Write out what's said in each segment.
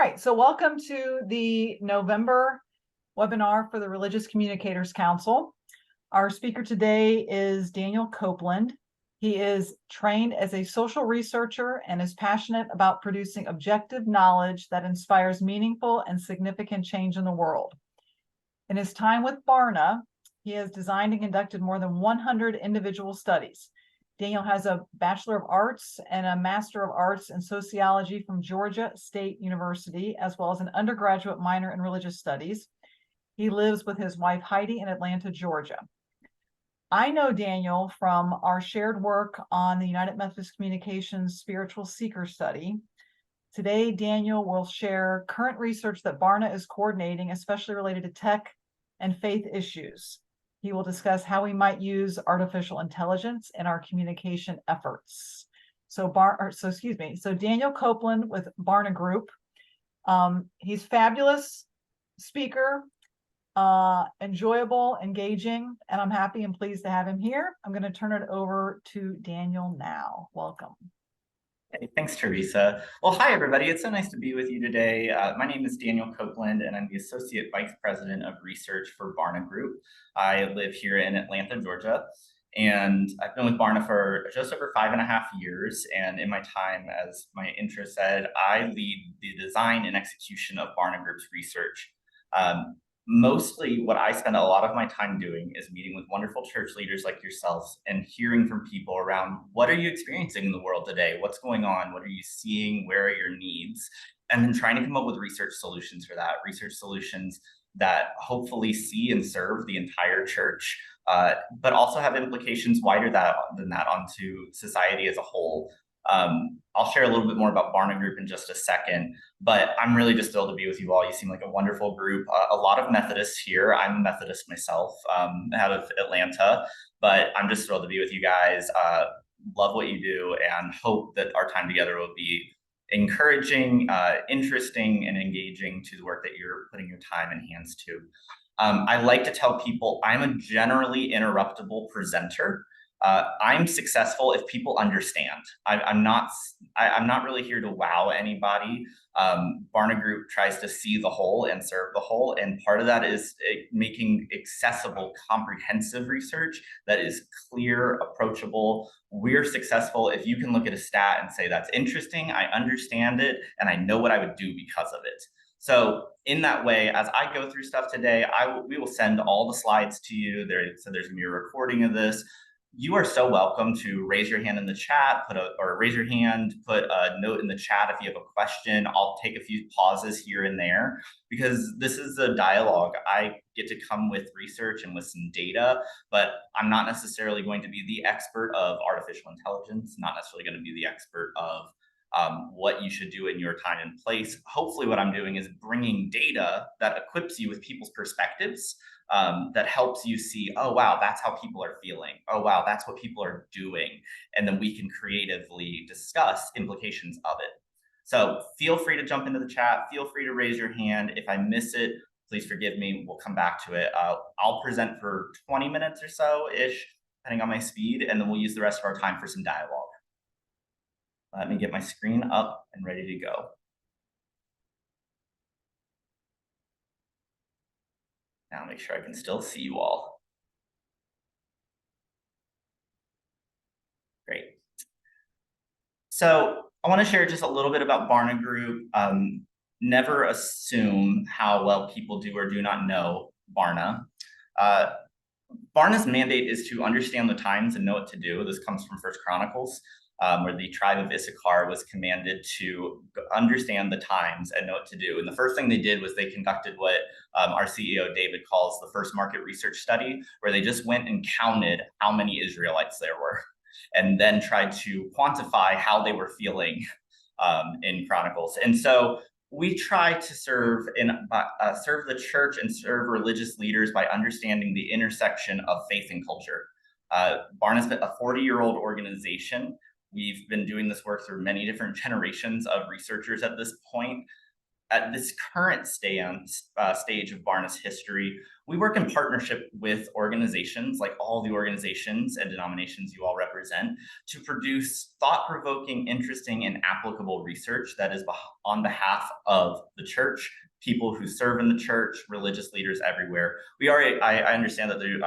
right, so welcome to the November webinar for the Religious Communicators Council. Our speaker today is Daniel Copeland. He is trained as a social researcher and is passionate about producing objective knowledge that inspires meaningful and significant change in the world. In his time with BARNA, he has designed and conducted more than 100 individual studies. Daniel has a Bachelor of Arts and a Master of Arts in Sociology from Georgia State University, as well as an undergraduate minor in Religious Studies. He lives with his wife, Heidi, in Atlanta, Georgia. I know Daniel from our shared work on the United Methodist Communications Spiritual Seeker Study. Today, Daniel will share current research that BARNA is coordinating, especially related to tech and faith issues. He will discuss how we might use artificial intelligence in our communication efforts. So Daniel Copeland with BARNA Group. He's fabulous speaker, enjoyable, engaging, and I'm happy and pleased to have him here. I'm going to turn it over to Daniel now. Welcome. Hey, thanks, Teresa. Well, hi, everybody. It's so nice to be with you today. My name is Daniel Copeland, and I'm the Associate Vice President of Research for BARNA Group. I live here in Atlanta, Georgia, and I've been with BARNA for just over 5.5 years. And in my time, as my intro said, I lead the design and execution of BARNA Group's research. Mostly what I spend a lot of my time doing is meeting with wonderful church leaders like yourselves and hearing from people around what are you experiencing in the world today? What's going on? What are you seeing? Where are your needs? And then trying to come up with research solutions for that, research solutions that hopefully see and serve the entire church, but also have implications wider than that onto society as a whole. I'll share a little bit more about BARNA Group in just a second, but I'm really just thrilled to be with you all. You seem like a wonderful group. A lot of Methodists here. I'm a Methodist myself, out of Atlanta, but I'm just thrilled to be with you guys. Love what you do and hope that our time together will be encouraging, interesting, and engaging to the work that you're putting your time and hands to. I like to tell people I'm a generally interruptible presenter. I'm successful if people understand. I'm not really here to wow anybody. BARNA Group tries to see the whole and serve the whole, and part of that is making accessible, comprehensive research that is clear, approachable. We're successful if you can look at a stat and say, that's interesting, I understand it, and I know what I would do because of it. So in that way, as I go through stuff today, we will send all the slides to you. So there's gonna be a recording of this. You are so welcome to raise your hand in the chat, put a note in the chat if you have a question. I'll take a few pauses here and there because this is a dialogue. I get to come with research and with some data, but I'm not necessarily going to be the expert of artificial intelligence, not necessarily going to be the expert of what you should do in your time and place. Hopefully what I'm doing is bringing data that equips you with people's perspectives, that helps you see, oh, wow, that's how people are feeling. Oh, wow, that's what people are doing. And then we can creatively discuss implications of it. So feel free to jump into the chat. Feel free to raise your hand. If I miss it, please forgive me. We'll come back to it. I'll present for 20 minutes or so-ish, depending on my speed, and then we'll use the rest of our time for some dialogue. Let me get my screen up and ready to go. Now make sure I can still see you all. Great. So I want to share just a little bit about BARNA Group. Never assume how well people do or do not know BARNA. BARNA's mandate is to understand the times and know what to do. This comes from 1 Chronicles. Where the tribe of Issachar was commanded to understand the times and know what to do. And the first thing they did was they conducted what our CEO David calls the first market research study, where they just went and counted how many Israelites there were, and then tried to quantify how they were feeling in Chronicles. And so we try to serve the church and serve religious leaders by understanding the intersection of faith and culture. BARNA's been a 40-year-old organization. We've been doing this work through many different generations of researchers at this point. At this current stage of BARNA's history, we work in partnership with organizations like all the organizations and denominations you all represent represent, to produce thought-provoking, interesting, and applicable research that is on behalf of the church, people who serve in the church, religious leaders everywhere. I understand that the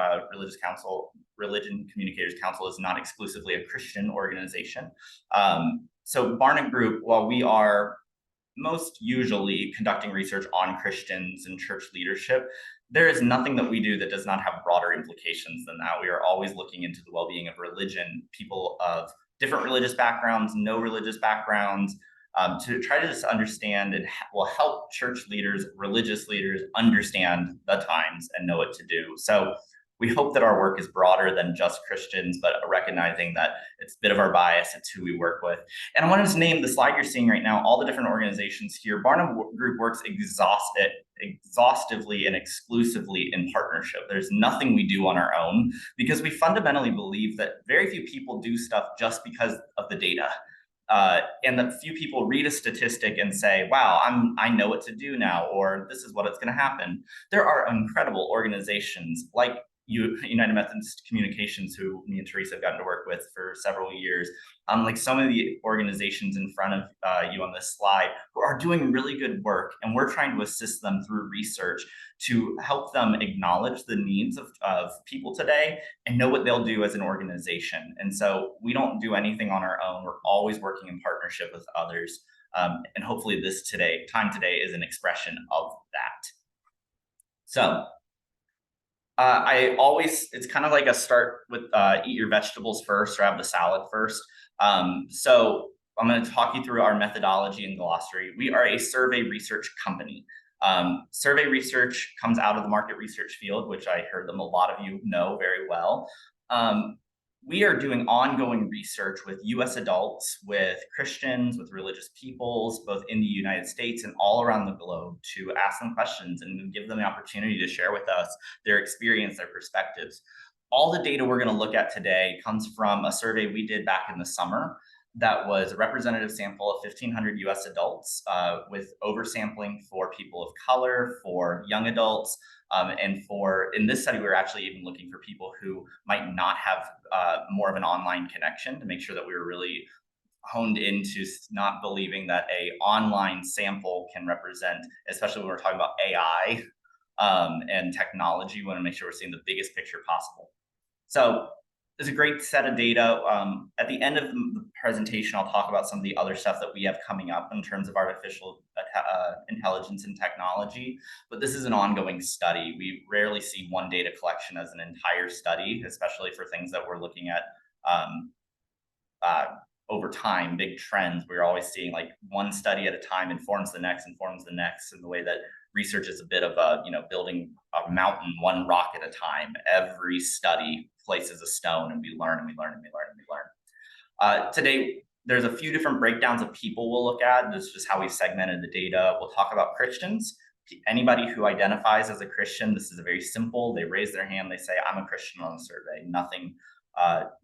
Religion Communicators Council is not exclusively a Christian organization. So BARNA Group, while we are most usually conducting research on Christians and church leadership, there is nothing that we do that does not have broader implications than that. We are always looking into the well-being of religion, people of different religious backgrounds, no religious backgrounds, to try to just understand and will help church leaders, religious leaders understand the times and know what to do. So we hope that our work is broader than just Christians, but recognizing that it's a bit of our bias, it's who we work with. And I wanted to name the slide you're seeing right now, all the different organizations here. BARNA Group works exhaustively and exclusively in partnership. There's nothing we do on our own, because we fundamentally believe that very few people do stuff just because of the data. And that few people read a statistic and say, wow, I know what to do now, or this is what it's going to happen. There are incredible organizations like United Methodist Communications, who me and Teresa have gotten to work with for several years, like some of the organizations in front of you on this slide, who are doing really good work, and we're trying to assist them through research to help them acknowledge the needs of people today and know what they'll do as an organization. And so we don't do anything on our own. We're always working in partnership with others. And hopefully this time today is an expression of that. So it's kind of like a start with eat your vegetables first or have the salad first. So I'm going to talk you through our methodology and glossary. We are a survey research company. Survey research comes out of the market research field, which I heard a lot of you know very well. We are doing ongoing research with US adults, with Christians, with religious peoples, both in the United States and all around the globe, to ask them questions and give them the opportunity to share with us their experience, their perspectives. All the data we're going to look at today comes from a survey we did back in the summer that was a representative sample of 1,500 US adults, with oversampling for people of color, for young adults, and in this study, we were actually even looking for people who might not have more of an online connection, to make sure that we were really honed into not believing that a online sample can represent, especially when we're talking about AI and technology, we want to make sure we're seeing the biggest picture possible. So there's a great set of data. At the end of the presentation, I'll talk about some of the other stuff that we have coming up in terms of artificial intelligence and technology, but this is an ongoing study. We rarely see one data collection as an entire study, especially for things that we're looking at over time, big trends. We're always seeing like one study at a time informs the next, and the way that research is a bit of a, building a mountain one rock at a time. Every study places a stone, and we learn and we learn and we learn and we learn. Today, there's a few different breakdowns of people we'll look at. This is just how we segmented the data. We'll talk about Christians. Anybody who identifies as a Christian, this is a very simple. They raise their hand, they say, I'm a Christian on the survey. Nothing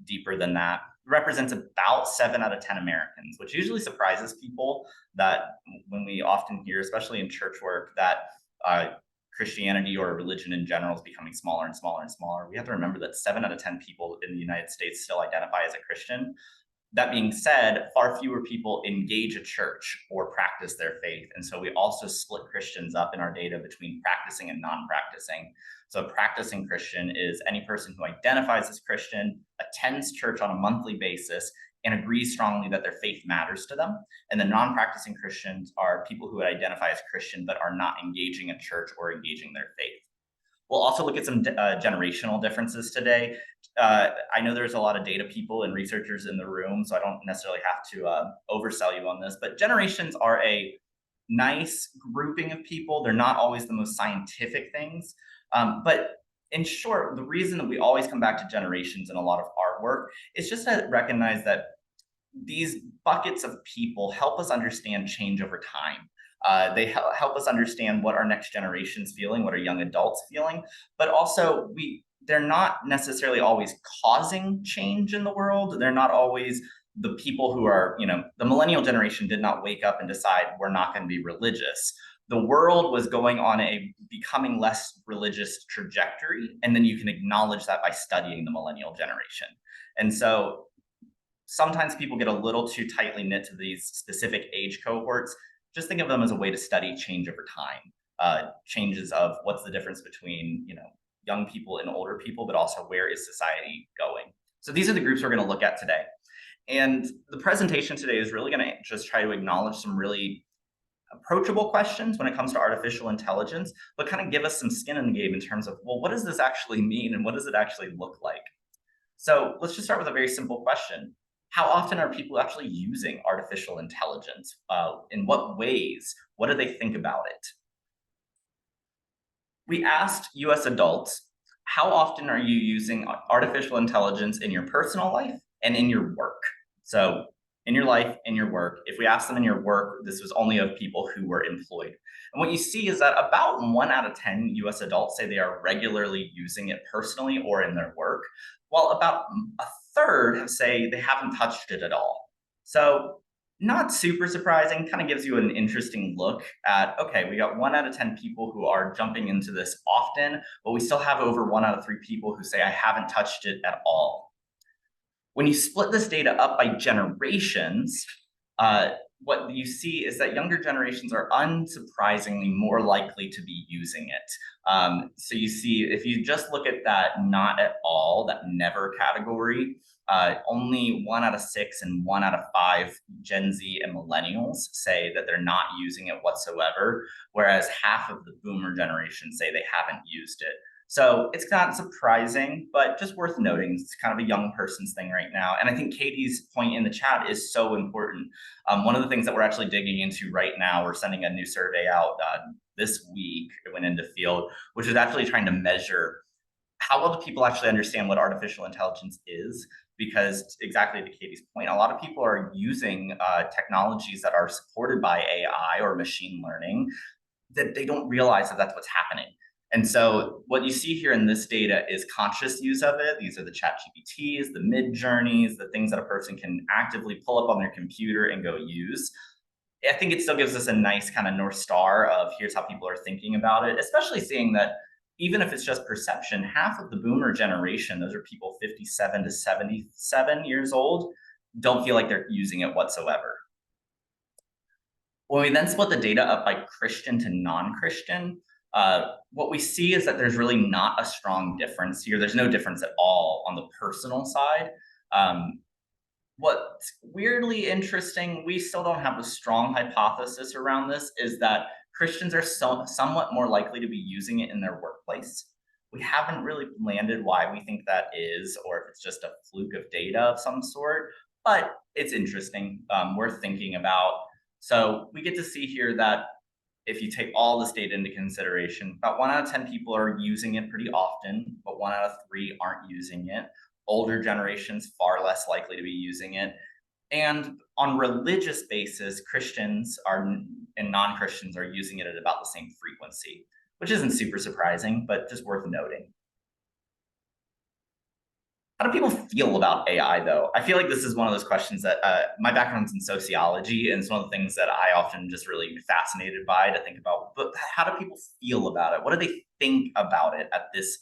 deeper than that. It represents about 7 out of 10 Americans, which usually surprises people, that when we often hear, especially in church work, that Christianity or religion in general is becoming smaller and smaller and smaller. We have to remember that 7 out of 10 people in the United States still identify as a Christian. That being said, far fewer people engage a church or practice their faith. And so we also split Christians up in our data between practicing and non-practicing. So a practicing Christian is any person who identifies as Christian, attends church on a monthly basis, and agrees strongly that their faith matters to them. And the non-practicing Christians are people who identify as Christian but are not engaging a church or engaging their faith. We'll also look at some generational differences today. I know there's a lot of data people and researchers in the room, so I don't necessarily have to oversell you on this, but generations are a nice grouping of people. They're not always the most scientific things, but in short, the reason that we always come back to generations in a lot of our work is just to recognize that these buckets of people help us understand change over time. They help us understand what our next generation's feeling, what our young adults feeling, but also they're not necessarily always causing change in the world. They're not always the people who are, the millennial generation did not wake up and decide we're not going to be religious. The world was going on a becoming less religious trajectory, and then you can acknowledge that by studying the millennial generation. And so sometimes people get a little too tightly knit to these specific age cohorts. Just think of them as a way to study change over time, changes of what's the difference between, young people and older people, but also where is society going. So these are the groups we're going to look at today. And the presentation today is really going to just try to acknowledge some really approachable questions when it comes to artificial intelligence, but kind of give us some skin in the game in terms of, well, what does this actually mean and what does it actually look like? So let's just start with a very simple question. How often are people actually using artificial intelligence? In what ways? What do they think about it? We asked US adults, how often are you using artificial intelligence in your personal life and in your work? So in your life, in your work. If we asked them in your work, this was only of people who were employed. And what you see is that about 1 out of 10 US adults say they are regularly using it personally or in their work, while about a third say they haven't touched it at all. So not super surprising, kind of gives you an interesting look at, okay, we got 1 out of 10 people who are jumping into this often, but we still have over 1 out of 3 people who say I haven't touched it at all. When you split this data up by generations, what you see is that younger generations are unsurprisingly more likely to be using it. So you see, if you just look at that not at all, that never category, only 1 out of 6 and 1 out of 5 Gen Z and millennials say that they're not using it whatsoever, whereas half of the boomer generation say they haven't used it. So it's not surprising, but just worth noting. It's kind of a young person's thing right now. And I think Katie's point in the chat is so important. One of the things that we're actually digging into right now, we're sending a new survey out this week. It went into field, which is actually trying to measure how well do people actually understand what artificial intelligence is? Because exactly to Katie's point, a lot of people are using technologies that are supported by AI or machine learning that they don't realize that that's what's happening. And so what you see here in this data is conscious use of it. These are the chat GPTs, the mid journeys, the things that a person can actively pull up on their computer and go use. I think it still gives us a nice kind of North Star of here's how people are thinking about it, especially seeing that even if it's just perception, half of the boomer generation, those are people 57 to 77 years old, don't feel like they're using it whatsoever. When we then split the data up by Christian to non-Christian, what we see is that there's really not a strong difference here. There's no difference at all on the personal side. What's weirdly interesting, we still don't have a strong hypothesis around this, is that Christians are somewhat more likely to be using it in their workplace. We haven't really landed why we think that is, or if it's just a fluke of data of some sort, but it's interesting, worth thinking about. So we get to see here that if you take all this data into consideration, about 1 out of 10 people are using it pretty often, but 1 out of 3 aren't using it. Older generations far less likely to be using it. And on religious basis, Christians and non-Christians are using it at about the same frequency, which isn't super surprising, but just worth noting. How do people feel about AI, though? I feel like this is one of those questions that my background's in sociology, and it's one of the things that I often just really fascinated by to think about. But how do people feel about it? What do they think about it at this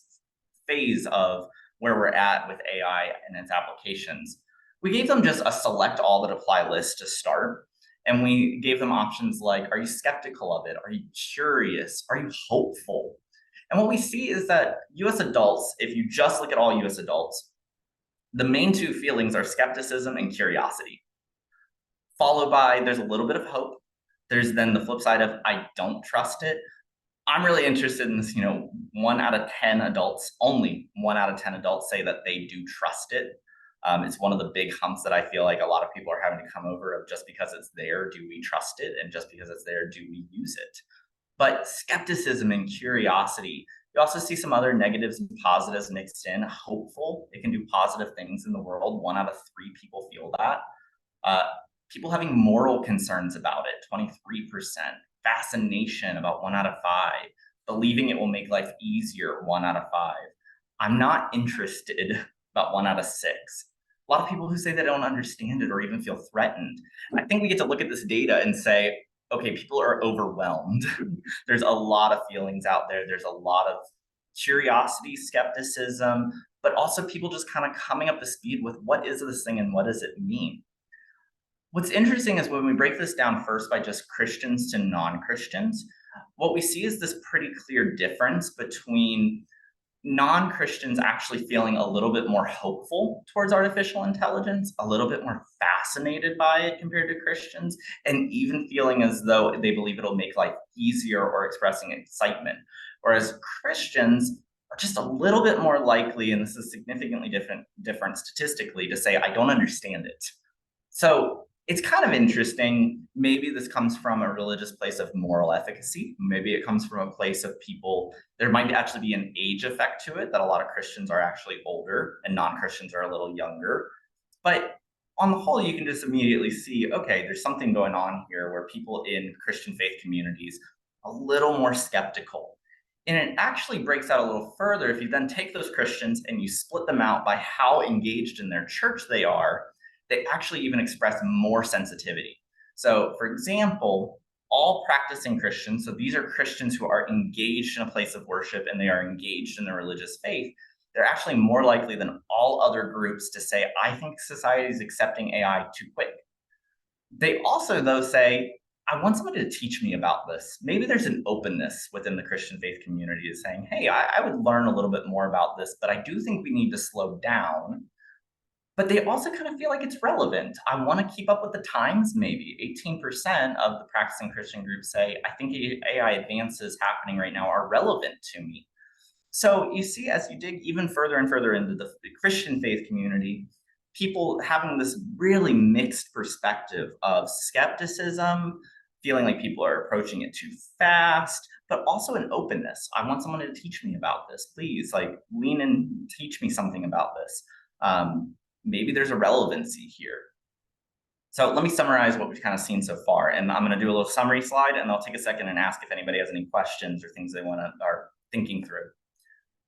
phase of where we're at with AI and its applications? We gave them just a select all that apply list to start. And we gave them options like, are you skeptical of it? Are you curious? Are you hopeful? And what we see is that US adults, if you just look at all US adults, the main 2 feelings are skepticism and curiosity, followed by there's a little bit of hope. There's then the flip side of I don't trust it. I'm really interested in this, 1 out of 10 adults, only 1 out of 10 adults say that they do trust it. It's one of the big humps that I feel like a lot of people are having to come over of just because it's there, do we trust it? And just because it's there, do we use it? But skepticism and curiosity, you also see some other negatives and positives mixed in. Hopeful, it can do positive things in the world. 1 out of 3 people feel that. People having moral concerns about it, 23%. Fascination, about 1 out of 5. Believing it will make life easier, 1 out of 5. I'm not interested, about 1 out of 6. A lot of people who say they don't understand it or even feel threatened. I think we get to look at this data and say, okay, people are overwhelmed. There's a lot of feelings out there. There's a lot of curiosity, skepticism, but also people just kind of coming up to speed with what is this thing and what does it mean. What's interesting is when we break this down first by just Christians to non-Christians, what we see is this pretty clear difference between non-Christians actually feeling a little bit more hopeful towards artificial intelligence, a little bit more fascinated by it compared to Christians, and even feeling as though they believe it'll make life easier or expressing excitement. Whereas Christians are just a little bit more likely, and this is significantly different statistically, to say, I don't understand it. So it's kind of interesting. Maybe this comes from a religious place of moral efficacy. Maybe it comes from a place of people, there might actually be an age effect to it, that a lot of Christians are actually older and non-Christians are a little younger. But on the whole, you can just immediately see, okay, there's something going on here where people in Christian faith communities are a little more skeptical. And it actually breaks out a little further if you then take those Christians and you split them out by how engaged in their church they are. They actually even express more sensitivity. So, for example, all practicing Christians, so these are Christians who are engaged in a place of worship and they are engaged in their religious faith, they're actually more likely than all other groups to say, I think society is accepting AI too quick. They also, though, say, I want somebody to teach me about this. Maybe there's an openness within the Christian faith community to saying, hey, I would learn a little bit more about this, but I do think we need to slow down. But they also kind of feel like it's relevant. I want to keep up with the times, maybe. 18% of the practicing Christian groups say, I think AI advances happening right now are relevant to me. So you see, as you dig even further and further into the Christian faith community, people having this really mixed perspective of skepticism, feeling like people are approaching it too fast, but also an openness. I want someone to teach me about this. Please, like, lean in, teach me something about this. Maybe there's a relevancy here. So let me summarize what we've kind of seen so far. And I'm going to do a little summary slide, and I'll take a second and ask if anybody has any questions or things they are thinking through.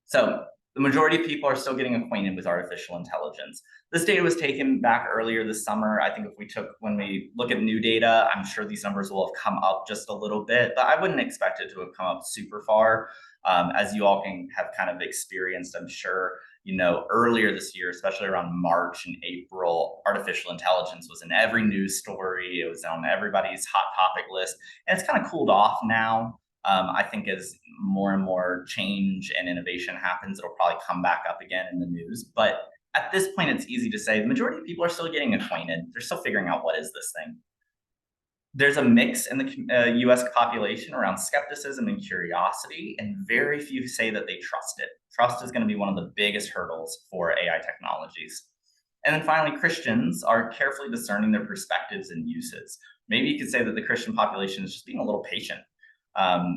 So the majority of people are still getting acquainted with artificial intelligence. This data was taken back earlier this summer. I think when we look at new data, I'm sure these numbers will have come up just a little bit, but I wouldn't expect it to have come up super far. As you all can have kind of experienced, I'm sure, earlier this year, especially around March and April, artificial intelligence was in every news story. It was on everybody's hot topic list, and it's kind of cooled off now. I think as more and more change and innovation happens, it'll probably come back up again in the news. But at this point, it's easy to say the majority of people are still getting acquainted. They're still figuring out what is this thing. There's a mix in the US population around skepticism and curiosity, and very few say that they trust it. Trust is going to be one of the biggest hurdles for AI technologies. And then finally, Christians are carefully discerning their perspectives and uses. Maybe you could say that the Christian population is just being a little patient.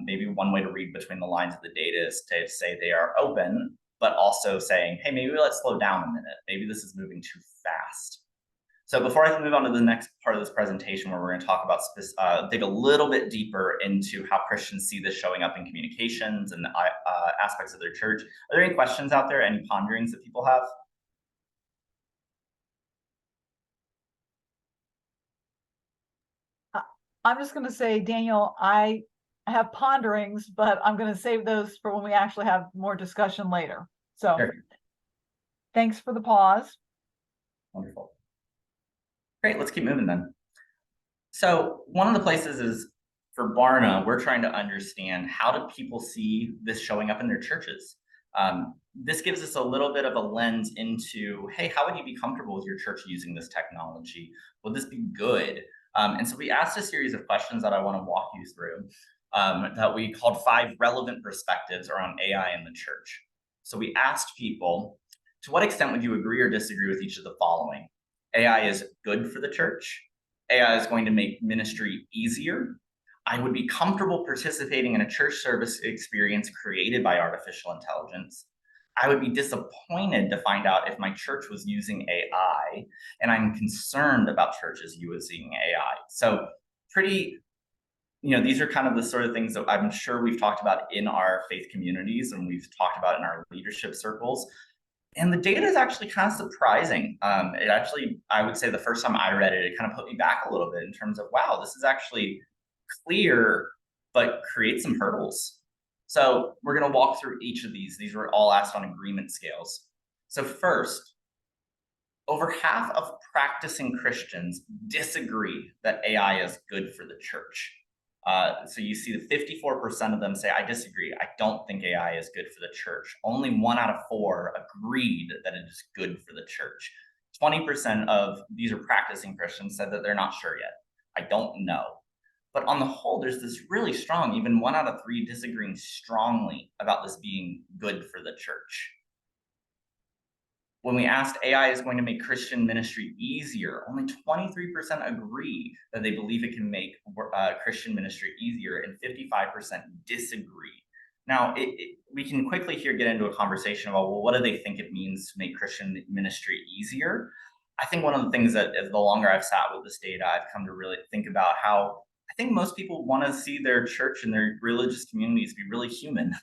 Maybe one way to read between the lines of the data is to say they are open, but also saying, hey, maybe let's slow down a minute. Maybe this is moving too fast. So before I move on to the next part of this presentation, where we're going to talk about dig a little bit deeper into how Christians see this showing up in communications and aspects of their church, are there any questions out there, any ponderings that people have? I'm just going to say, Daniel, I have ponderings, but I'm going to save those for when we actually have more discussion later. So Sure. Thanks for the pause. Wonderful. Great, let's keep moving then. So one of the places is for BARNA, we're trying to understand how do people see this showing up in their churches. This gives us a little bit of a lens into, hey, how would you be comfortable with your church using this technology? Will this be good? And so we asked a series of questions that I want to walk you through that we called 5 relevant perspectives around AI in the church. So we asked people, to what extent would you agree or disagree with each of the following? AI is good for the church. AI is going to make ministry easier. I would be comfortable participating in a church service experience created by artificial intelligence. I would be disappointed to find out if my church was using AI, and I'm concerned about churches using AI. So these are kind of the sort of things that I'm sure we've talked about in our faith communities and we've talked about in our leadership circles. And the data is actually kind of surprising. I would say the first time I read it, it kind of put me back a little bit in terms of, wow, this is actually clear, but creates some hurdles. So we're going to walk through each of these. These were all asked on agreement scales. So first, over half of practicing Christians disagree that AI is good for the church. So you see the 54% of them say, I disagree. I don't think AI is good for the church. Only 1 out of 4 agreed that it is good for the church. 20% of these are practicing Christians said that they're not sure yet. I don't know. But on the whole, there's this really strong, even 1 out of 3 disagreeing strongly about this being good for the church. When we asked AI is going to make Christian ministry easier, only 23% agree that they believe it can make Christian ministry easier, and 55% disagree. Now, we can quickly here get into a conversation about, well, what do they think it means to make Christian ministry easier? I think one of the things that the longer I've sat with this data, I've come to really think about how I think most people want to see their church and their religious communities be really human.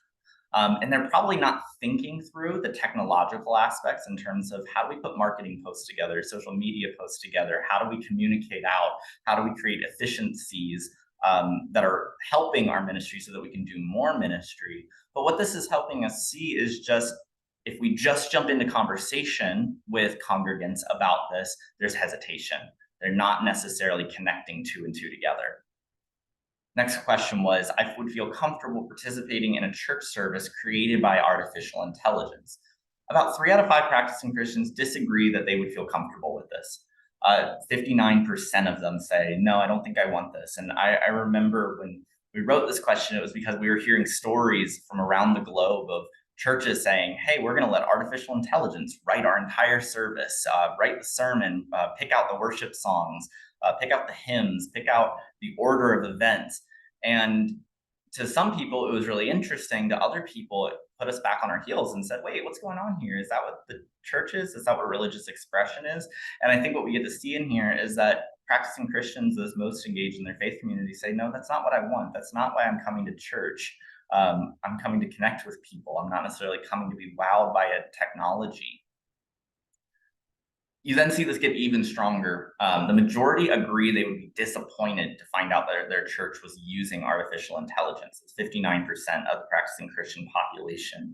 And they're probably not thinking through the technological aspects in terms of how do we put marketing posts together, social media posts together, how do we communicate out, how do we create efficiencies that are helping our ministry so that we can do more ministry. But what this is helping us see is just if we just jump into conversation with congregants about this, there's hesitation. They're not necessarily connecting 2 and 2 together. Next question was, I would feel comfortable participating in a church service created by artificial intelligence. About 3 out of 5 practicing Christians disagree that they would feel comfortable with this. 59% of them say, no, I don't think I want this. And I remember when we wrote this question, it was because we were hearing stories from around the globe of churches saying, hey, we're going to let artificial intelligence write our entire service, write the sermon, pick out the worship songs, pick out the hymns, pick out the order of events. And to some people, it was really interesting. To other people, it put us back on our heels and said, wait, what's going on here? Is that what the church is? Is that what religious expression is? And I think what we get to see in here is that practicing Christians, those most engaged in their faith community, say, no, that's not what I want. That's not why I'm coming to church. I'm coming to connect with people. I'm not necessarily coming to be wowed by a technology. You then see this get even stronger. The majority agree they would be disappointed to find out that their church was using artificial intelligence. It's 59% of the practicing Christian population.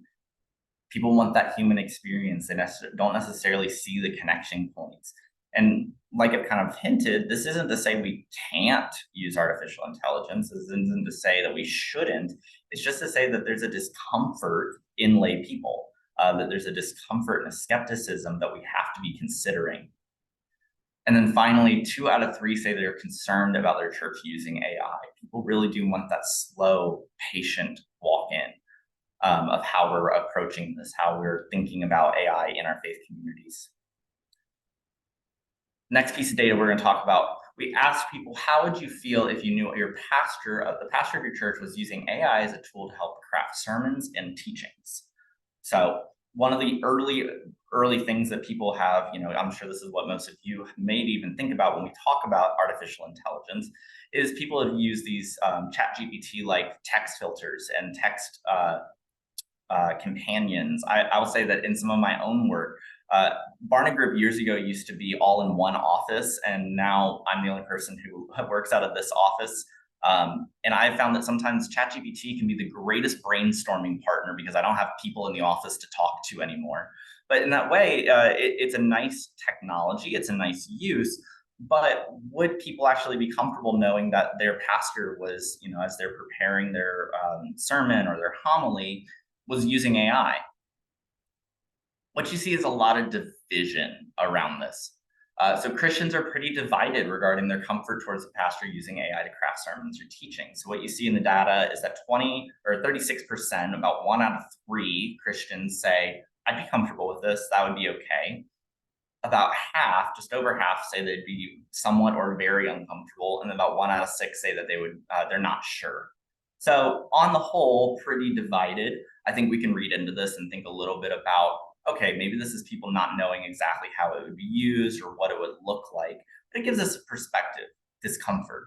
People want that human experience. They don't necessarily see the connection points. And like I've kind of hinted, this isn't to say we can't use artificial intelligence. This isn't to say that we shouldn't. It's just to say that there's a discomfort in lay people. That there's a discomfort and a skepticism that we have to be considering. And then finally, 2 out of 3 say they're concerned about their church using AI. People really do want that slow, patient walk-in of how we're approaching this, how we're thinking about AI in our faith communities. Next piece of data we're going to talk about, we asked people, how would you feel if you knew the pastor of your church was using AI as a tool to help craft sermons and teachings? So one of the early things that people have, I'm sure this is what most of you maybe even think about when we talk about artificial intelligence, is people have used these ChatGPT-like text filters and text companions. I will say that in some of my own work, BARNA Group years ago used to be all in one office, and now I'm the only person who works out of this office. And I've found that sometimes ChatGPT can be the greatest brainstorming partner because I don't have people in the office to talk to anymore. But in that way, it's a nice technology, it's a nice use, but would people actually be comfortable knowing that their pastor was, as they're preparing their sermon or their homily, was using AI? What you see is a lot of division around this. So Christians are pretty divided regarding their comfort towards the pastor using AI to craft sermons or teaching. So what you see in the data is that 36%, about 1 out of 3 Christians say, I'd be comfortable with this, that would be okay. About half, just over half, say they'd be somewhat or very uncomfortable, and about 1 out of 6 say that they're not sure. So on the whole, pretty divided. I think we can read into this and think a little bit about, okay, maybe this is people not knowing exactly how it would be used or what it would look like. But it gives us a perspective, discomfort.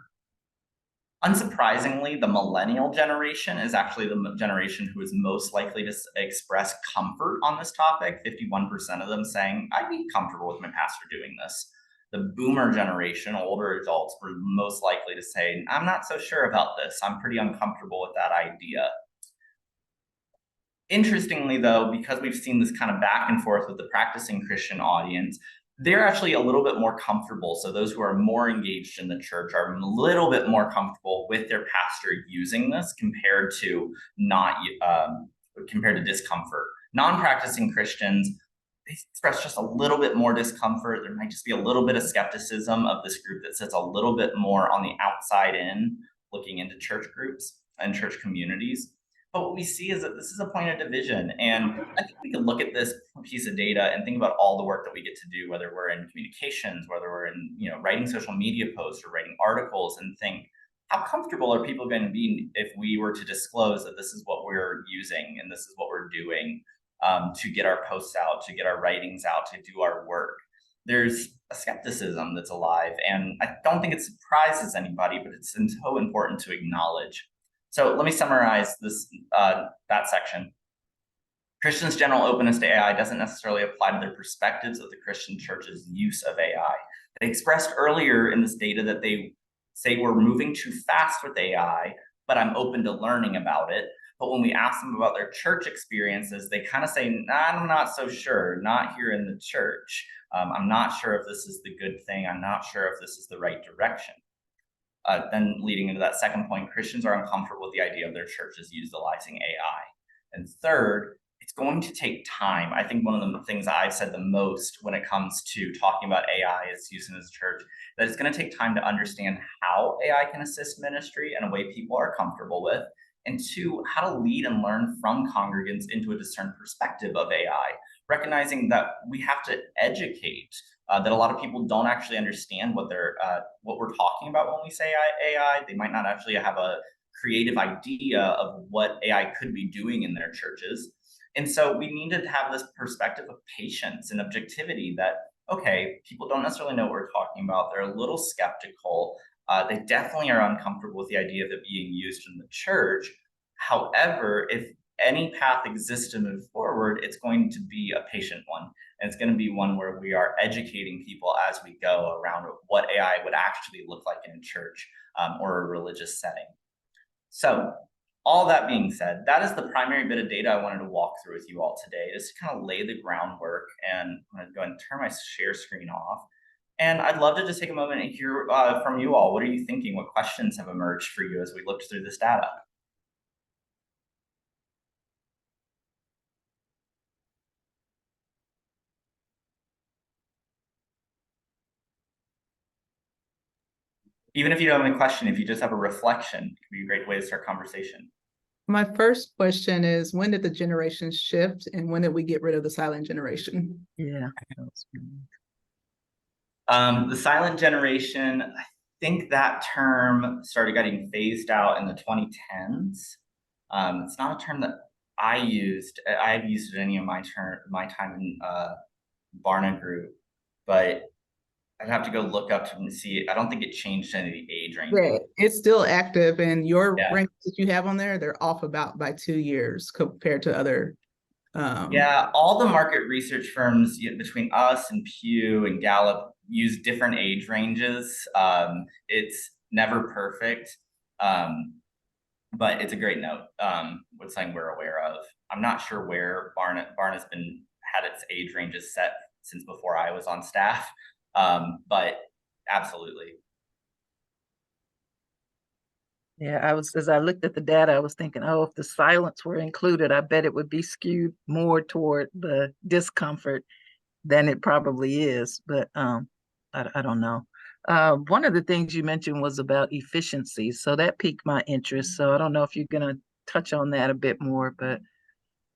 Unsurprisingly, the millennial generation is actually the generation who is most likely to express comfort on this topic. 51% of them saying, I'd be comfortable with my pastor doing this. The boomer generation, older adults, were most likely to say, I'm not so sure about this. I'm pretty uncomfortable with that idea. Interestingly, though, because we've seen this kind of back and forth with the practicing Christian audience, they're actually a little bit more comfortable. So those who are more engaged in the church are a little bit more comfortable with their pastor using this compared to not compared to discomfort. Non-practicing Christians, they express just a little bit more discomfort. There might just be a little bit of skepticism of this group that sits a little bit more on the outside in, looking into church groups and church communities. But what we see is that this is a point of division. And I think we can look at this piece of data and think about all the work that we get to do, whether we're in communications, whether we're in, writing social media posts or writing articles, and think, how comfortable are people going to be if we were to disclose that this is what we're using and this is what we're doing to get our posts out, to get our writings out, to do our work? There's a skepticism that's alive, and I don't think it surprises anybody, but it's so important to acknowledge. So let me summarize this that section. Christians' general openness to AI doesn't necessarily apply to their perspectives of the Christian church's use of AI. They expressed earlier in this data that they say we're moving too fast with AI, but I'm open to learning about it. But when we ask them about their church experiences, they kind of say, nah, I'm not so sure, not here in the church. I'm not sure if this is the good thing. I'm not sure if this is the right direction. Then leading into that second point, Christians are uncomfortable with the idea of their churches utilizing AI. And third, it's going to take time. I think one of the things I've said the most when it comes to talking about AI is use in this church, that it's going to take time to understand how AI can assist ministry in a way people are comfortable with. And two, how to lead and learn from congregants into a discerned perspective of AI, recognizing that we have to educate, that a lot of people don't actually understand what we're talking about when we say AI. They might not actually have a creative idea of what AI could be doing in their churches. And so we need to have this perspective of patience and objectivity that, okay, people don't necessarily know what we're talking about. They're a little skeptical. They definitely are uncomfortable with the idea of it being used in the church. However, if any path exists to move forward, it's going to be a patient one. And it's going to be one where we are educating people as we go around what AI would actually look like in a church or a religious setting. So all that being said, that is the primary bit of data I wanted to walk through with you all today, just to kind of lay the groundwork. And I'm going to go ahead and turn my share screen off. And I'd love to just take a moment and hear from you all. What are you thinking? What questions have emerged for you as we looked through this data? Even if you don't have a question, if you just have a reflection, it could be a great way to start conversation. My first question is, when did the generations shift and when did we get rid of the silent generation? Yeah. The silent generation, I think that term started getting phased out in the 2010s. It's not a term that I used. I've used it any of my time in BARNA group, but I'd have to go look up to see it. I don't think it changed any of the age range. Yeah, it's still active, and your Yeah. ranks that you have on there, they're off about by 2 years compared to other. Yeah, all the market research firms between us and Pew and Gallup use different age ranges. It's never perfect, but it's a great note. What's something we're aware of. I'm not sure where BARNA's had its age ranges set since before I was on staff, but absolutely. Yeah, as I looked at the data, I was thinking, oh, if the silence were included, I bet it would be skewed more toward the discomfort than it probably is. But I don't know. One of the things you mentioned was about efficiency. So that piqued my interest. So I don't know if you're going to touch on that a bit more, but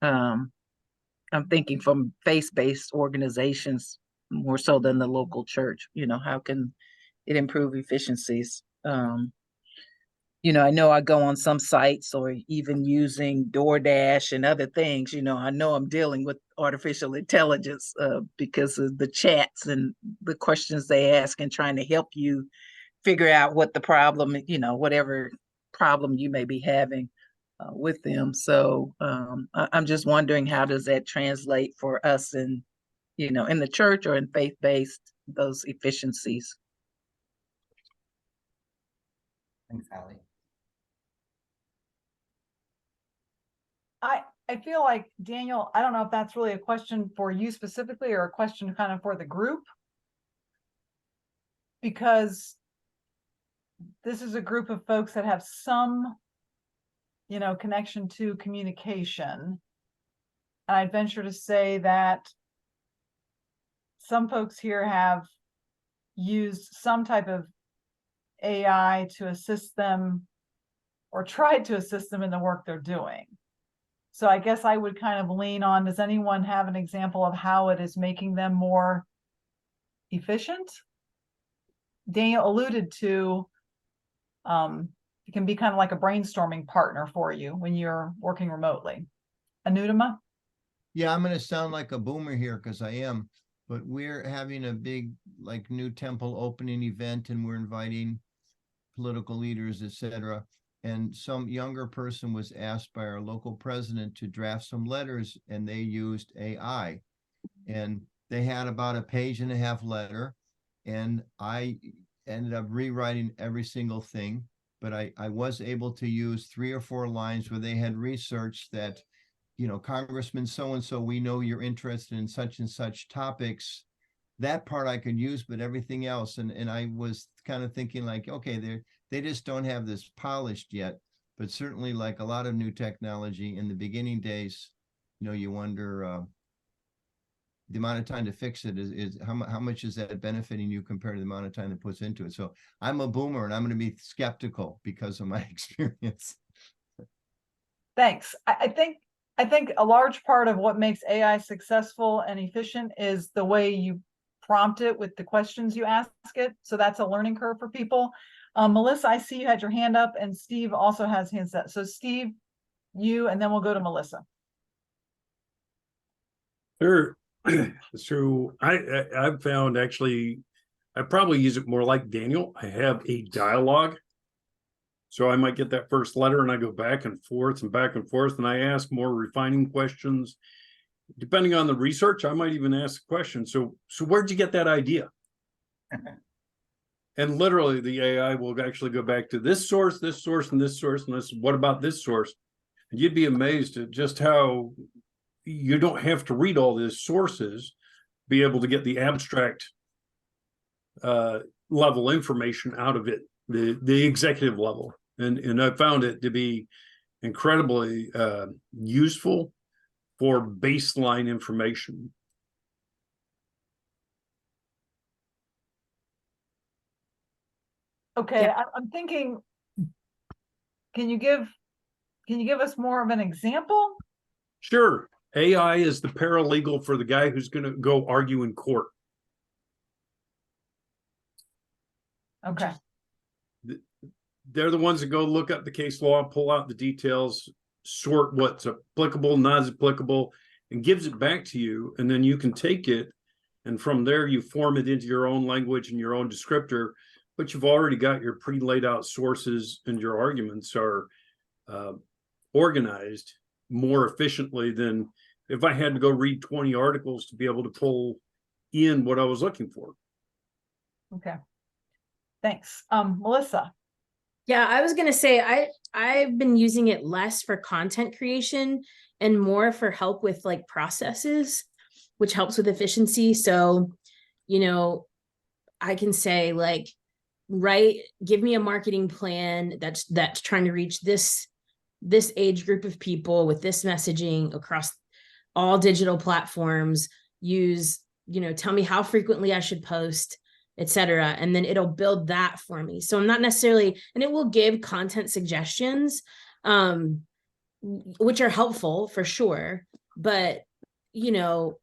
I'm thinking from faith-based organizations more so than the local church. How can it improve efficiencies? I know I go on some sites or even using DoorDash and other things, I know I'm dealing with artificial intelligence because of the chats and the questions they ask and trying to help you figure out what the problem, whatever problem you may be having with them. So I'm just wondering, how does that translate for us in the church or in faith-based, those efficiencies? Thanks, Allie. I I feel like, Daniel, I don't know if that's really a question for you specifically or a question kind of for the group. Because this is a group of folks that have some, connection to communication. And I'd venture to say that some folks here have used some type of AI to assist them or tried to assist them in the work they're doing. So I guess I would kind of lean on, does anyone have an example of how it is making them more efficient? Daniel alluded to, it can be kind of like a brainstorming partner for you when you're working remotely. Anudama? Yeah, I'm going to sound like a boomer here because I am, but we're having a big new temple opening event and we're inviting political leaders, etc. And some younger person was asked by our local president to draft some letters and they used AI. And they had about a 1.5-page letter. And I ended up rewriting every single thing. But I was able to use 3 or 4 lines where they had researched that, Congressman so-and-so, we know you're interested in such and such topics. That part I could use, but everything else. And I was kind of thinking okay, they just don't have this polished yet. But certainly like a lot of new technology in the beginning days, you wonder the amount of time to fix it is how much is that benefiting you compared to the amount of time that puts into it. So I'm a boomer and I'm going to be skeptical because of my experience. Thanks. I think a large part of what makes AI successful and efficient is the way you prompt it with the questions you ask it. So that's a learning curve for people. Melissa, I see you had your hand up, and Steve also has hands up. So Steve, you, and then we'll go to Melissa. Sure. So I've found actually, I probably use it more like Daniel. I have a dialogue. So I might get that first letter and I go back and forth and I ask more refining questions. Depending on the research, I might even ask a question. So where'd you get that idea? And literally the AI will actually go back to this source, and this source, and this, what about this source? And you'd be amazed at just how you don't have to read all these sources, be able to get the abstract level information out of it, the executive level. And I found it to be incredibly useful for baseline information. Okay, Yeah. I'm thinking, can you give us more of an example? Sure. AI is the paralegal for the guy who's going to go argue in court. Okay. They're the ones that go look up the case law, pull out the details, sort what's applicable, not applicable, and gives it back to you. And then you can take it, and from there you form it into your own language and your own descriptor, but you've already got your pre-laid out sources, and your arguments are organized more efficiently than if I had to go read 20 articles to be able to pull in what I was looking for. Okay. Thanks. Melissa. Yeah, I was gonna say I've been using it less for content creation and more for help with like processes, which helps with efficiency. So, I can say like, give me a marketing plan that's trying to reach this age group of people with this messaging across all digital platforms. Tell me how frequently I should post, etc. And then it'll build that for me. So I'm not necessarily, and it will give content suggestions, which are helpful for sure. But, if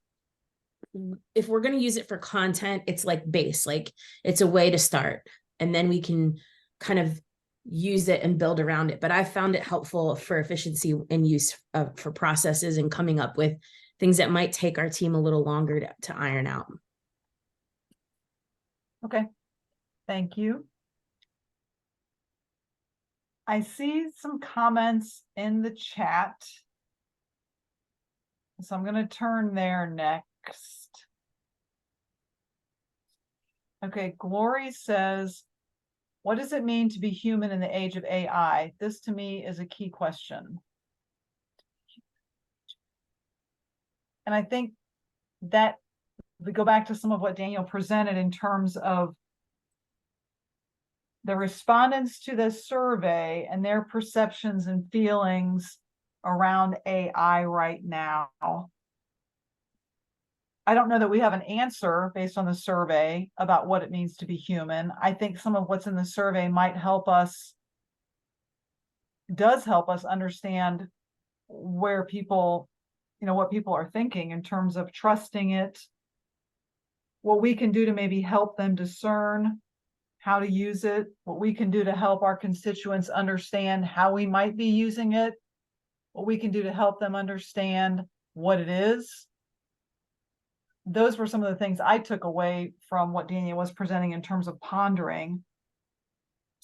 we're going to use it for content, it's like base, like it's a way to start. And then we can kind of use it and build around it. But I found it helpful for efficiency and use for processes and coming up with things that might take our team a little longer to iron out. Okay. Thank you. I see some comments in the chat. So I'm going to turn there next. Okay, Glory says, what does it mean to be human in the age of AI? This to me is a key question. And I think that we go back to some of what Daniel presented in terms of the respondents to this survey and their perceptions and feelings around AI right now. I don't know that we have an answer based on the survey about what it means to be human. I think some of what's in the survey might help us, does help us understand where people, what people are thinking in terms of trusting it, what we can do to maybe help them discern how to use it, what we can do to help our constituents understand how we might be using it, what we can do to help them understand what it is. Those were some of the things I took away from what Daniel was presenting in terms of pondering.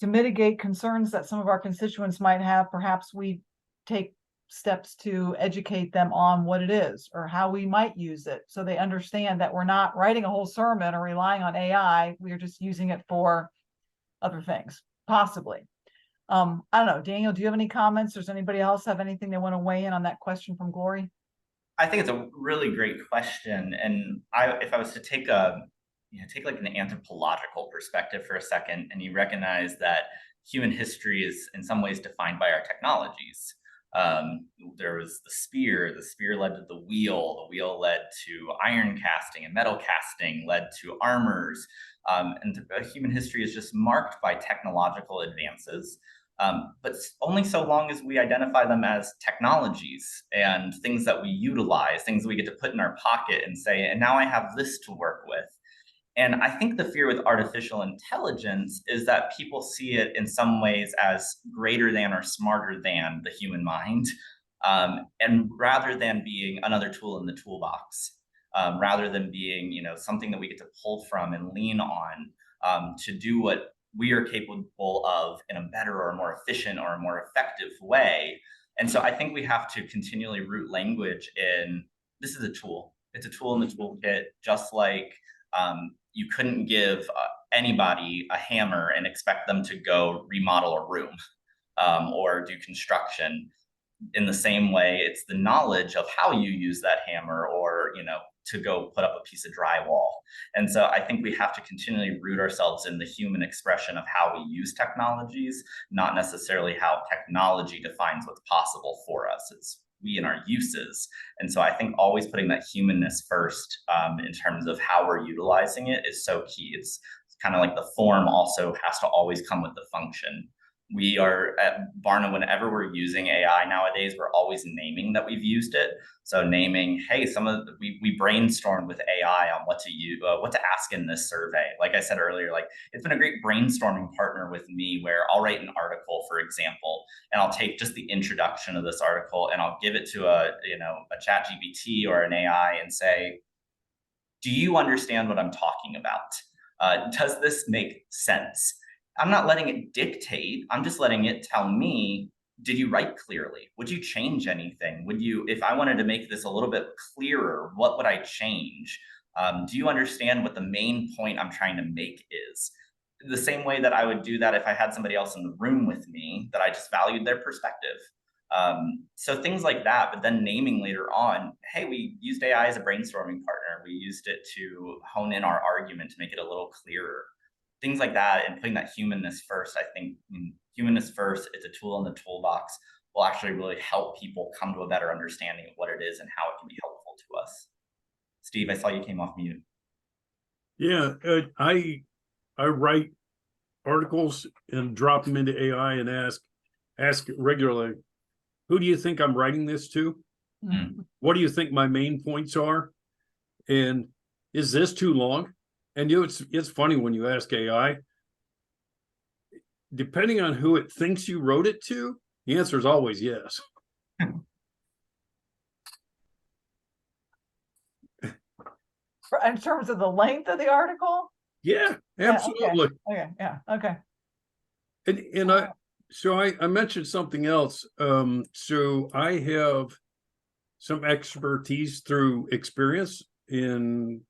To mitigate concerns that some of our constituents might have, perhaps we take steps to educate them on what it is or how we might use it, so they understand that we're not writing a whole sermon or relying on AI. We are just using it for other things, possibly. I don't know, Daniel, do you have any comments? Does anybody else have anything they want to weigh in on that question from Glory? I think it's a really great question, and if I was to take like an anthropological perspective for a second, and you recognize that human history is in some ways defined by our technologies. There was the spear led to the wheel led to iron casting, and metal casting led to armors. And human history is just marked by technological advances. But only so long as we identify them as technologies and things that we utilize, things that we get to put in our pocket and say, and now I have this to work with. And I think the fear with artificial intelligence is that people see it in some ways as greater than or smarter than the human mind, and rather than being another tool in the toolbox, rather than being, something that we get to pull from and lean on to do what we are capable of in a better or more efficient or a more effective way. And so I think we have to continually root language in, this is a tool. It's a tool in the toolkit, just like you couldn't give anybody a hammer and expect them to go remodel a room or do construction. In the same way, it's the knowledge of how you use that hammer or, to go put up a piece of drywall. And so I think we have to continually root ourselves in the human expression of how we use technologies, not necessarily how technology defines what's possible for us. It's we and our uses. And so I think always putting that humanness first in terms of how we're utilizing it is so key. It's kind of like the form also has to always come with the function. We are at BARNA, whenever we're using AI nowadays, we're always naming that we've used it. So naming, hey, we brainstormed with AI on what to use, what to ask in this survey. Like I said earlier, it's been a great brainstorming partner with me, where I'll write an article, for example, and I'll take just the introduction of this article and I'll give it to a chat GPT or an AI and say, do you understand what I'm talking about? Does this make sense? I'm not letting it dictate. I'm just letting it tell me, did you write clearly? Would you change anything? If I wanted to make this a little bit clearer, what would I change? Do you understand what the main point I'm trying to make is? The same way that I would do that if I had somebody else in the room with me, that I just valued their perspective. So things like that, but then naming later on, hey, we used AI as a brainstorming partner. We used it to hone in our argument to make it a little clearer. Things like that, and putting that humanness first. I think humanness first, it's a tool in the toolbox, will actually really help people come to a better understanding of what it is and how it can be helpful to us. Steve, I saw you came off mute. Yeah, I write articles and drop them into AI and ask regularly, who do you think I'm writing this to? Mm-hmm. What do you think my main points are? And is this too long? And it's funny when you ask AI, depending on who it thinks you wrote it to, the answer is always yes. In terms of the length of the article? Yeah, absolutely. Okay. Yeah. Okay. And I mentioned something else. So I have some expertise through experience in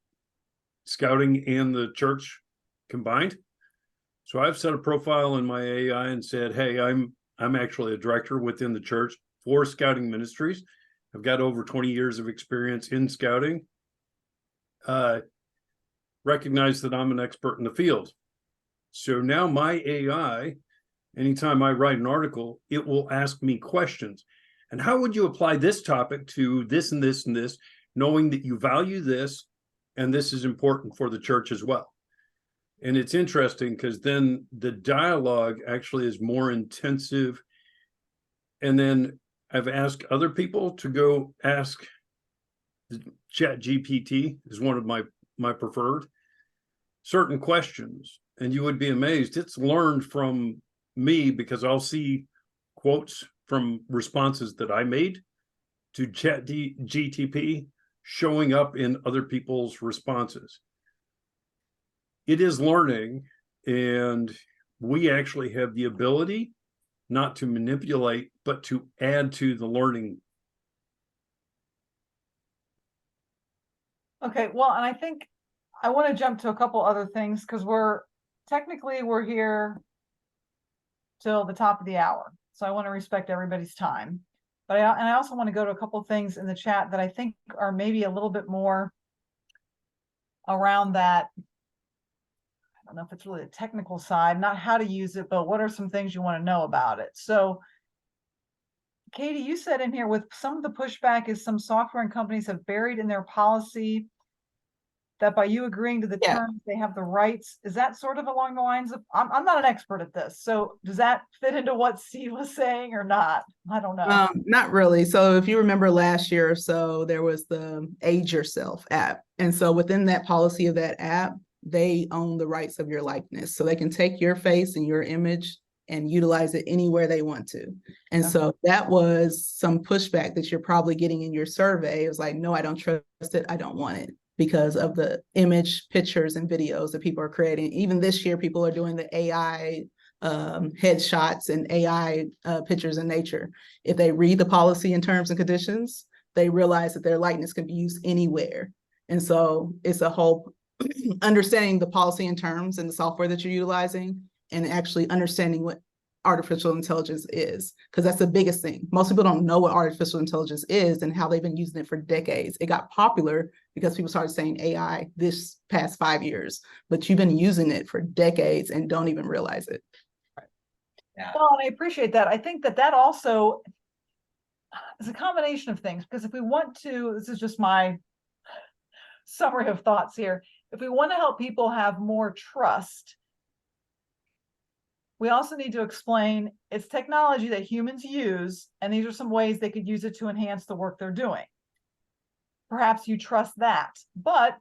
scouting and the church combined. So I've set a profile in my AI and said, hey, I'm actually a director within the church for scouting ministries. I've got over 20 years of experience in scouting. Recognize that I'm an expert in the field. So now my AI, anytime I write an article, it will ask me questions. And how would you apply this topic to this and this and this, knowing that you value this and this is important for the church as well? And it's interesting because then the dialogue actually is more intensive. And then I've asked other people to go ask the Chat GPT is one of my preferred certain questions. And you would be amazed. It's learned from me because I'll see quotes from responses that I made to Chat GTP showing up in other people's responses. It is learning, and we actually have the ability not to manipulate, but to add to the learning. Okay, well, and I think I want to jump to a couple other things because we're here till the top of the hour. So I want to respect everybody's time. But I also want to go to a couple things in the chat that I think are maybe a little bit more around that. I don't know if it's really the technical side, not how to use it, but what are some things you want to know about it? So Katie, you said in here with some of the pushback is some software and companies have buried in their policy that by you agreeing to the terms, they have the rights. Is that sort of along the lines of, I'm not an expert at this. So does that fit into what Steve was saying or not? I don't know. Not really. So if you remember last year or so, there was the Age Yourself app. And so within that policy of that app, they own the rights of your likeness. So they can take your face and your image and utilize it anywhere they want to. And so that was some pushback that you're probably getting in your survey. It was like, no, I don't trust it. I don't want it because of the image, pictures, and videos that people are creating. Even this year, people are doing the AI headshots and AI pictures in nature. If they read the policy and terms and conditions, they realize that their likeness can be used anywhere. And so it's a whole understanding the policy and terms and the software that you're utilizing and actually understanding what artificial intelligence is, because that's the biggest thing. Most people don't know what artificial intelligence is and how they've been using it for decades. It got popular because people started saying AI this past 5 years, but you've been using it for decades and don't even realize it. Yeah. Well, and I appreciate that. I think that also is a combination of things, because if we want to, this is just my summary of thoughts here. If we want to help people have more trust, we also need to explain it's technology that humans use, and these are some ways they could use it to enhance the work they're doing. Perhaps you trust that, but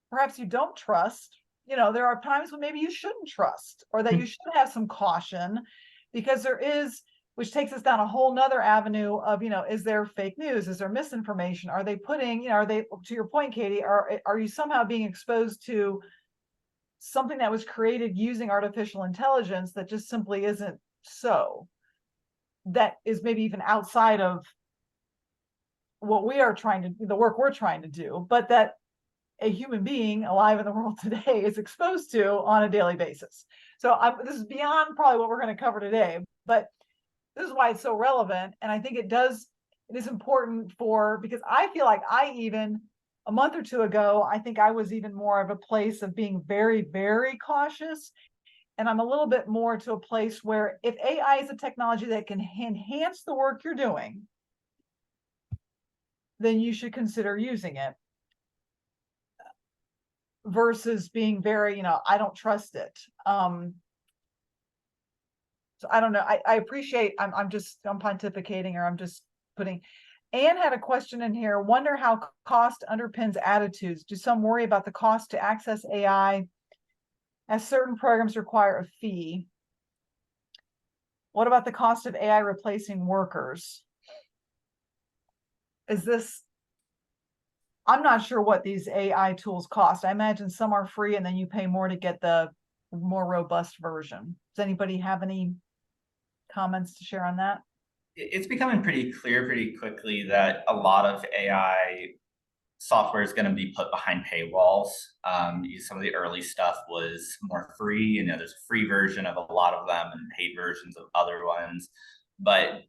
perhaps you don't trust. There are times when maybe you shouldn't trust, or that you should have some caution, because there is, which takes us down a whole nother avenue of, is there fake news? Is there misinformation? Are they putting, are they, to your point, Katie, are you somehow being exposed to something that was created using artificial intelligence that just simply isn't so? That is maybe even outside of what we are trying to do, the work we're trying to do, but that a human being alive in the world today is exposed to on a daily basis. So this is beyond probably what we're going to cover today, but this is why it's so relevant. And I think it is important because I feel like even a month or two ago, I think I was even more of a place of being very, very cautious. And I'm a little bit more to a place where if AI is a technology that can enhance the work you're doing, then you should consider using it. Versus being very, I don't trust it. So I don't know. I appreciate, I'm pontificating, or I'm just putting. Anne had a question in here. Wonder how cost underpins attitudes. Do some worry about the cost to access AI, as certain programs require a fee? What about the cost of AI replacing workers? I'm not sure what these AI tools cost. I imagine some are free and then you pay more to get the more robust version. Does anybody have any comments to share on that? It's becoming pretty clear pretty quickly that a lot of AI software is going to be put behind paywalls. Some of the early stuff was more free. There's a free version of a lot of them and paid versions of other ones. But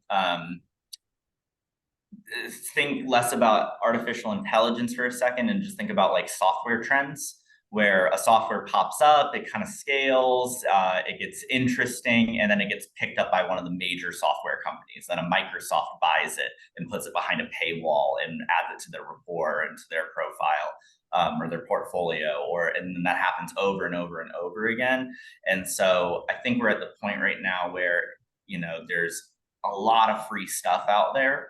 think less about artificial intelligence for a second and just think about like software trends, where a software pops up, it kind of scales, it gets interesting, and then it gets picked up by one of the major software companies. Then a Microsoft buys it and puts it behind a paywall and adds it to their rapport and to their profile, or their portfolio, and then that happens over and over and over again. And so I think we're at the point right now where, you know, there's a lot of free stuff out there.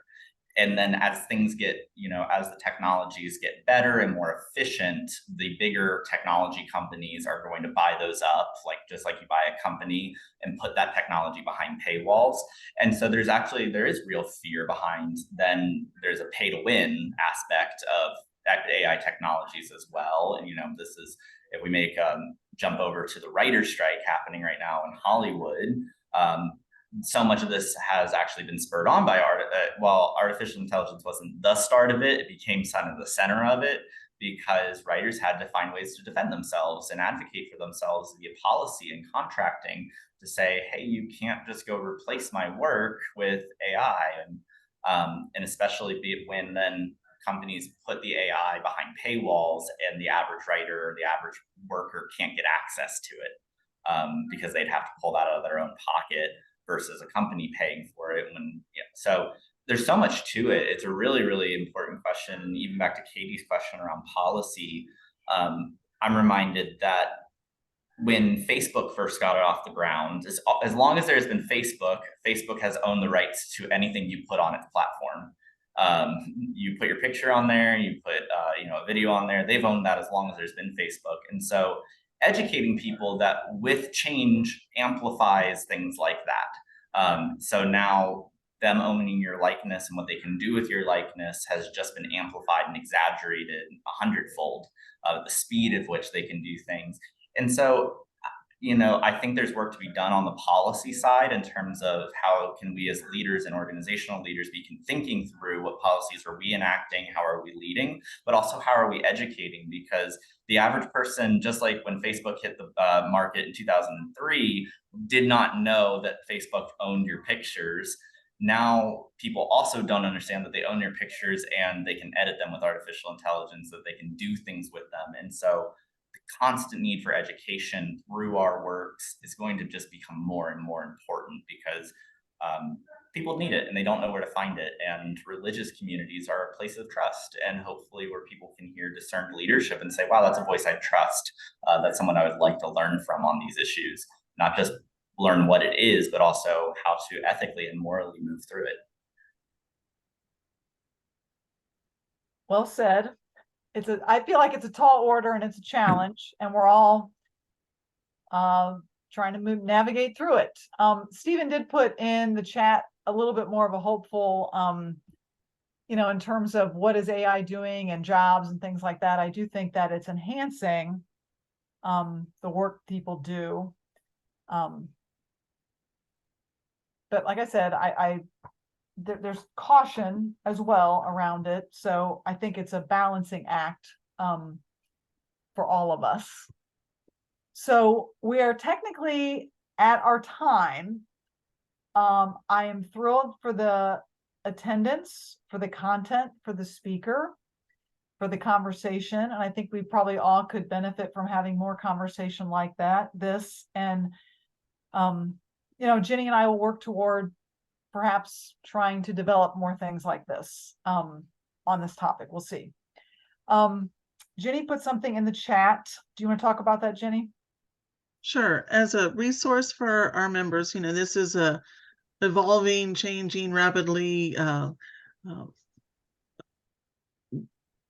And then as things get, you know, as the technologies get better and more efficient, the bigger technology companies are going to buy those up, like just like you buy a company and put that technology behind paywalls. And so there is real fear behind, then there's a pay to win aspect of AI technologies as well. And, you know, this is, if we make jump over to the writer's strike happening right now in Hollywood, so much of this has actually been spurred on by while artificial intelligence wasn't the start of it, it became kind of the center of it, because writers had to find ways to defend themselves and advocate for themselves via policy and contracting to say, hey, you can't just go replace my work with AI. And especially when then companies put the AI behind paywalls and the average writer or the average worker can't get access to it, because they'd have to pull that out of their own pocket versus a company paying for it. So there's so much to it. It's a really, really important question. And even back to Katie's question around policy, I'm reminded that when Facebook first got it off the ground, as long as there's been Facebook has owned the rights to anything you put on its platform. You put your picture on there, you put a video on there, they've owned that as long as there's been Facebook. And so educating people that with change amplifies things like that. So now them owning your likeness and what they can do with your likeness has just been amplified and exaggerated 100-fold, the speed at which they can do things. And so, you know, I think there's work to be done on the policy side in terms of how can we as leaders and organizational leaders be thinking through what policies are we enacting, how are we leading, but also how are we educating? Because the average person, just like when Facebook hit the market in 2003, did not know that Facebook owned your pictures. Now people also don't understand that they own your pictures and they can edit them with artificial intelligence, that they can do things with them. And so constant need for education through our works is going to just become more and more important, because people need it and they don't know where to find it. And religious communities are a place of trust, and hopefully where people can hear discerned leadership and say, wow, that's a voice I trust. That's someone I would like to learn from on these issues, not just learn what it is, but also how to ethically and morally move through it. Well said. I feel like it's a tall order and it's a challenge, and we're all trying to navigate through it. Stephen did put in the chat a little bit more of a hopeful, in terms of what is AI doing and jobs and things like that. I do think that it's enhancing the work people do. But like I said, there's caution as well around it. So I think it's a balancing act for all of us. So we are technically at our time. I am thrilled for the attendance, for the content, for the speaker, for the conversation. And I think we probably all could benefit from having more conversation like this. And, Jenny and I will work toward perhaps trying to develop more things like this on this topic. We'll see. Jenny put something in the chat. Do you want to talk about that, Jenny? Sure. As a resource for our members, this is a evolving, changing, rapidly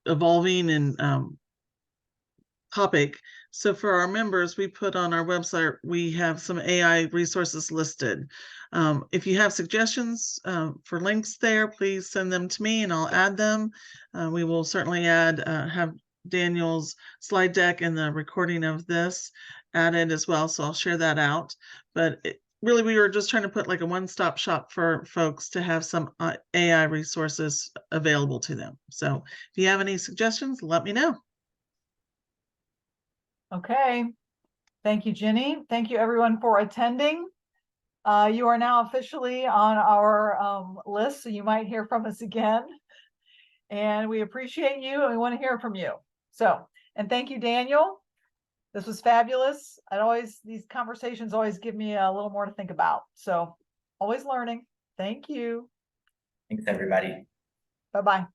evolving and topic. So for our members, we put on our website, we have some AI resources listed. If you have suggestions for links there, please send them to me and I'll add them. We will certainly have Daniel's slide deck and the recording of this added as well. So I'll share that out. But really, we were just trying to put like a one-stop shop for folks to have some AI resources available to them. So if you have any suggestions, let me know. Okay. Thank you, Jenny. Thank you everyone for attending. You are now officially on our list, so you might hear from us again. And we appreciate you and we want to hear from you. So, and thank you, Daniel. This was fabulous. These conversations always give me a little more to think about. So always learning. Thank you. Thanks, everybody. Bye-bye.